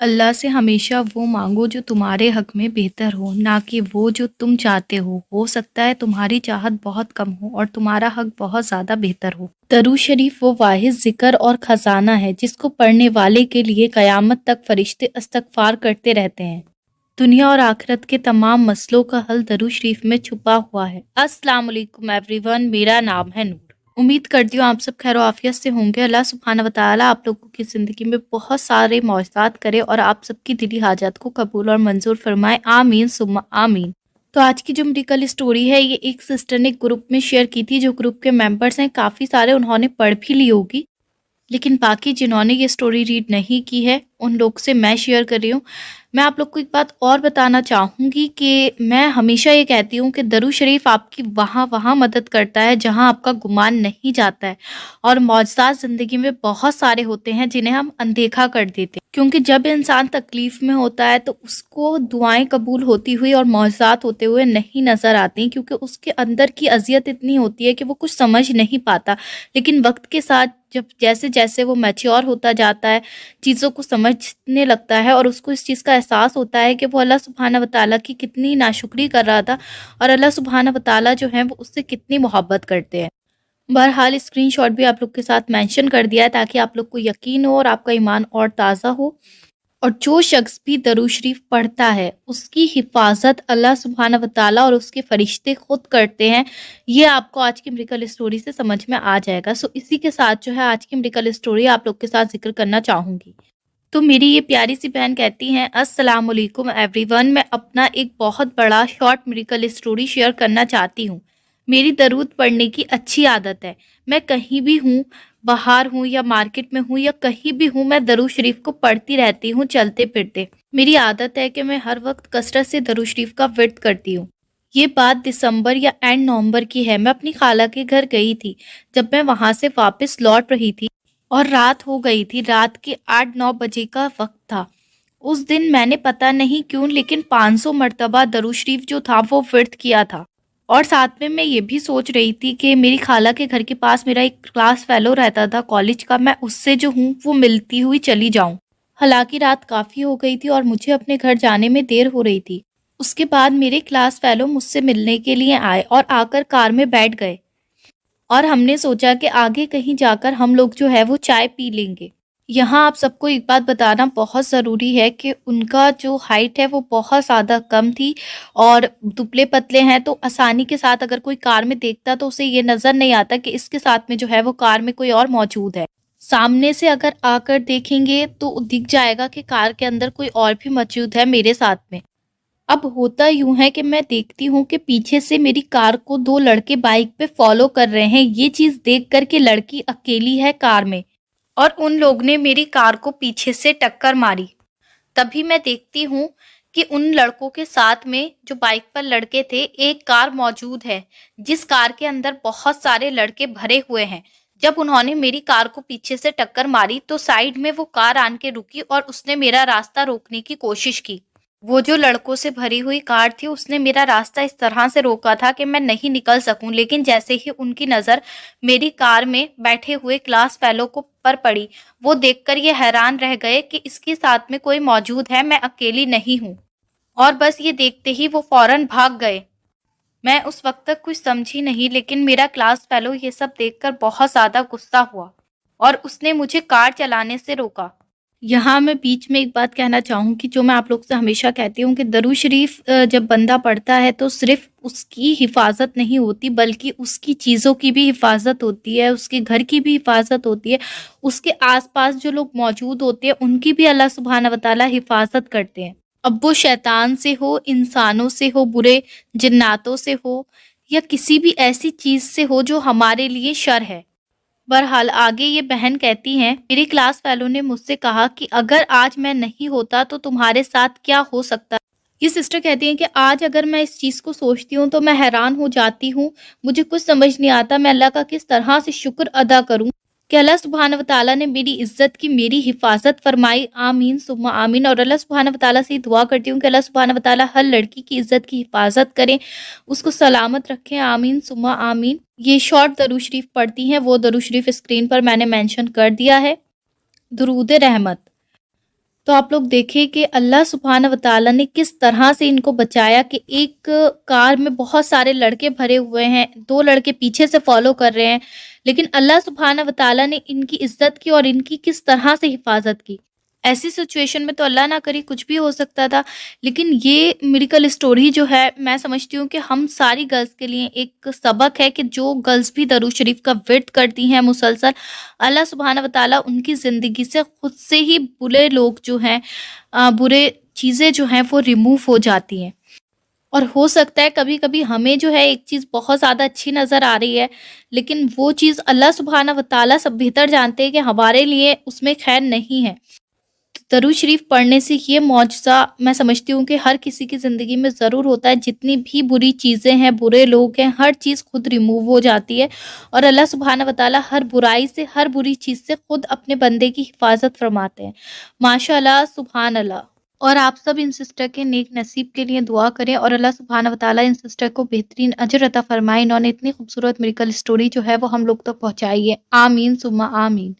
अल्लाह से हमेशा वो मांगो जो तुम्हारे हक में बेहतर हो, ना कि वो जो तुम चाहते हो सकता है तुम्हारी चाहत बहुत कम हो और तुम्हारा हक बहुत ज़्यादा बेहतर हो। दरूद शरीफ वो वाहिद ज़िक्र और ख़जाना है जिसको पढ़ने वाले के लिए क़यामत तक फ़रिश्ते इस्तग़फ़ार करते रहते हैं। दुनिया और आखिरत के तमाम मसलों का हल दरूद शरीफ में छुपा हुआ है। अस्सलाम वालेकुम एवरीवन, मेरा नाम है नूर। उम्मीद करती हूँ आप सब खैर आफियत से होंगे। अल्लाह सुब्हानहू व तआला आप लोगों की ज़िंदगी में बहुत सारे मौजज़ात करे और आप सबकी दिली हाजात को कबूल और मंजूर फरमाए। आमीन सुम्मा आमीन। तो आज की जो मेरी कल स्टोरी है, ये एक सिस्टर ने ग्रुप में शेयर की थी। जो ग्रुप के मेंबर्स हैं काफ़ी सारे, उन्होंने पढ़ भी ली होगी, लेकिन बाकी जिन्होंने ये स्टोरी रीड नहीं की है उन लोग से मैं शेयर कर रही हूँ। मैं आप लोग को एक बात और बताना चाहूँगी कि मैं हमेशा ये कहती हूँ कि दरूद शरीफ आपकी वहाँ मदद करता है जहाँ आपका गुमान नहीं जाता है, और मौजज़ात ज़िंदगी में बहुत सारे होते हैं जिन्हें हम अनदेखा कर देते हैं, क्योंकि जब इंसान तकलीफ़ में होता है तो उसको दुआएं कबूल होती हुई और मौजज़ात होते हुए नहीं नज़र आती, क्योंकि उसके अंदर की अज़ियत इतनी होती है कि वो कुछ समझ नहीं पाता। लेकिन वक्त के साथ जब जैसे-जैसे वो मैच्योर होता जाता है, चीज़ों को समझने लगता है और उसको इस चीज़ का एहसास होता है कि वो अल्लाह सुब्हानहू व तआला की कितनी नाशुक्री कर रहा था और अल्लाह सुब्हानहू व तआला जो है वो उससे कितनी मोहब्बत करते हैं। बहरहाल स्क्रीनशॉट भी आप लोग के साथ मेंशन कर दिया है ताकि आप लोग को यकीन हो और आपका ईमान और ताज़ा हो। और जो शख्स भी दरूद शरीफ पढ़ता है उसकी हिफाजत अल्लाह सुब्हानहू व तआला और उसके फरिश्ते खुद करते हैं। ये आपको आज की मिरेकल स्टोरी से समझ में आ जाएगा। सो इसी के साथ जो है आज की मिरेकल स्टोरी आप लोग के साथ जिक्र करना चाहूँगी। तो मेरी ये प्यारी सी बहन कहती हैं, अस्सलाम वालेकुम एवरीवन, मैं अपना एक बहुत बड़ा शॉर्ट मिरेकल स्टोरी शेयर करना चाहती हूँ। मेरी दरूद पढ़ने की अच्छी आदत है। मैं कहीं भी हूँ, बाहर हूँ या मार्केट में हूँ या कहीं भी हूँ, मैं दरूद शरीफ को पढ़ती रहती हूँ चलते फिरते। मेरी आदत है कि मैं हर वक्त कसरत से दरूद शरीफ का विर्द करती हूँ। ये बात दिसंबर या एंड नवंबर की है। मैं अपनी खाला के घर गई थी। जब मैं वहां से वापस लौट रही थी और रात हो गई थी, रात के 8-9 बजे का वक्त था। उस दिन मैंने पता नहीं क्यों लेकिन 500 मर्तबा दरूद शरीफ जो था वो विर्द किया था। और साथ में मैं ये भी सोच रही थी कि मेरी खाला के घर के पास मेरा एक क्लास फेलो रहता था कॉलेज का, मैं उससे जो हूँ वो मिलती हुई चली जाऊं। हालांकि रात काफ़ी हो गई थी और मुझे अपने घर जाने में देर हो रही थी। उसके बाद मेरे क्लास फेलो मुझसे मिलने के लिए आए और आकर कार में बैठ गए, और हमने सोचा कि आगे कहीं जाकर हम लोग जो है वो चाय पी लेंगे। यहाँ आप सबको एक बात बताना बहुत ज़रूरी है कि उनका जो हाइट है वो बहुत ज़्यादा कम थी और दुबले-पतले हैं, तो आसानी के साथ अगर कोई कार में देखता तो उसे ये नज़र नहीं आता कि इसके साथ में जो है वो कार में कोई और मौजूद है। सामने से अगर आकर देखेंगे तो दिख जाएगा कि कार के अंदर कोई और भी मौजूद है मेरे साथ में। अब होता यूँ है कि मैं देखती हूँ कि पीछे से मेरी कार को 2 लड़के बाइक पे फ़ॉलो कर रहे हैं। ये चीज़ देख कर के लड़की अकेली है कार में और उन लोग ने मेरी कार को पीछे से टक्कर मारी। तभी मैं देखती हूँ कि उन लड़कों के साथ में जो बाइक पर लड़के थे, एक कार मौजूद है, जिस कार के अंदर बहुत सारे लड़के भरे हुए हैं। जब उन्होंने मेरी कार को पीछे से टक्कर मारी तो साइड में वो कार आन के रुकी और उसने मेरा रास्ता रोकने की कोशिश की। वो जो लड़कों से भरी हुई कार थी उसने मेरा रास्ता इस तरह से रोका था कि मैं नहीं निकल सकूं, लेकिन जैसे ही उनकी नज़र मेरी कार में बैठे हुए क्लास फेलो को पर पड़ी, वो देखकर ये हैरान रह गए कि इसके साथ में कोई मौजूद है, मैं अकेली नहीं हूँ। और बस ये देखते ही वो फौरन भाग गए। मैं उस वक्त तक कुछ समझी नहीं, लेकिन मेरा क्लास फेलो ये सब देखकर बहुत ज़्यादा गुस्सा हुआ और उसने मुझे कार चलाने से रोका। यहाँ मैं बीच में एक बात कहना चाहूँगी जो मैं आप लोग से हमेशा कहती हूँ कि दरूद शरीफ जब बंदा पढ़ता है तो सिर्फ़ उसकी हिफ़ाज़त नहीं होती, बल्कि उसकी चीज़ों की भी हिफ़ाज़त होती है, उसके घर की भी हिफ़ाज़त होती है, उसके आस-पास जो लोग मौजूद होते हैं उनकी भी अल्लाह सुब्हानहू व तआला हिफ़ाज़त करते हैं। अब वो शैतान से हो, इंसानों से हो, बुरे जिन्नातों से हो या किसी भी ऐसी चीज़ से हो जो हमारे लिए शर है। बहरहाल आगे ये बहन कहती हैं, मेरी क्लास फेलो ने मुझसे कहा कि अगर आज मैं नहीं होता तो तुम्हारे साथ क्या हो सकता। ये सिस्टर कहती हैं कि आज अगर मैं इस चीज़ को सोचती हूँ तो मैं हैरान हो जाती हूँ। मुझे कुछ समझ नहीं आता मैं अल्लाह का किस तरह से शुक्र अदा करूँ कि अल्लाह सुब्हानहू व तआला ने मेरी इज़्ज़त की, मेरी हिफ़ाज़त फ़रमाई। आमीन सुम्मा आमीन। और अल्लाह सुब्हानहू व तआला से दुआ करती हूँ कि अल्लाह सुब्हानहू व तआला हर लड़की की इज़्ज़त की हिफ़ाज़त करें, उसको सलामत रखें। आमीन सुम्मा आमीन। ये शॉर्ट दरूद शरीफ पढ़ती हैं, वो दरूद शरीफ स्क्रीन पर मैंने मेंशन कर दिया है। दुरूद रहमत। تو آپ لوگ دیکھیں کہ اللہ سبحانہ و تعالیٰ نے کس طرح سے ان کو بچایا کہ ایک کار میں بہت سارے لڑکے بھرے ہوئے ہیں، 2 لڑکے پیچھے سے فالو کر رہے ہیں، لیکن اللہ سبحانہ و تعالیٰ نے ان کی عزت کی اور ان کی کس طرح سے حفاظت کی۔ ایسی سچویشن میں تو اللہ نہ کرے کچھ بھی ہو سکتا تھا، لیکن یہ میریکل اسٹوری جو ہے میں سمجھتی ہوں کہ ہم ساری گرلز کے لیے ایک سبق ہے کہ جو گرلز بھی درود شریف کا ورد کرتی ہیں مسلسل، اللہ سبحانہ وتعالیٰ ان کی زندگی سے خود سے ہی برے لوگ جو ہیں برے چیزیں جو ہیں وہ ریموو ہو جاتی ہیں۔ اور ہو سکتا ہے کبھی کبھی ہمیں جو ہے ایک چیز بہت زیادہ اچھی نظر آ رہی ہے، لیکن وہ چیز اللہ سبحانہ وتعالیٰ سب بہتر جانتے ہیں کہ ہمارے لیے اس میں خیر نہیں ہے۔ درود شریف پڑھنے سے یہ معجزہ میں سمجھتی ہوں کہ ہر کسی کی زندگی میں ضرور ہوتا ہے، جتنی بھی بری چیزیں ہیں، برے لوگ ہیں، ہر چیز خود ریموو ہو جاتی ہے، اور اللہ سبحانہ وتعالیٰ ہر برائی سے، ہر بری چیز سے خود اپنے بندے کی حفاظت فرماتے ہیں۔ ماشاء اللہ، سبحان اللہ۔ اور آپ سب ان سسٹر کے نیک نصیب کے لیے دعا کریں اور اللہ سبحانہ وتعالیٰ ان سسٹر کو بہترین اجر عطا فرمائے۔ انہوں نے اتنی خوبصورت میریکل اسٹوری جو ہے وہ ہم لوگ تک پہنچائی ہے۔ آمین ثم آمین۔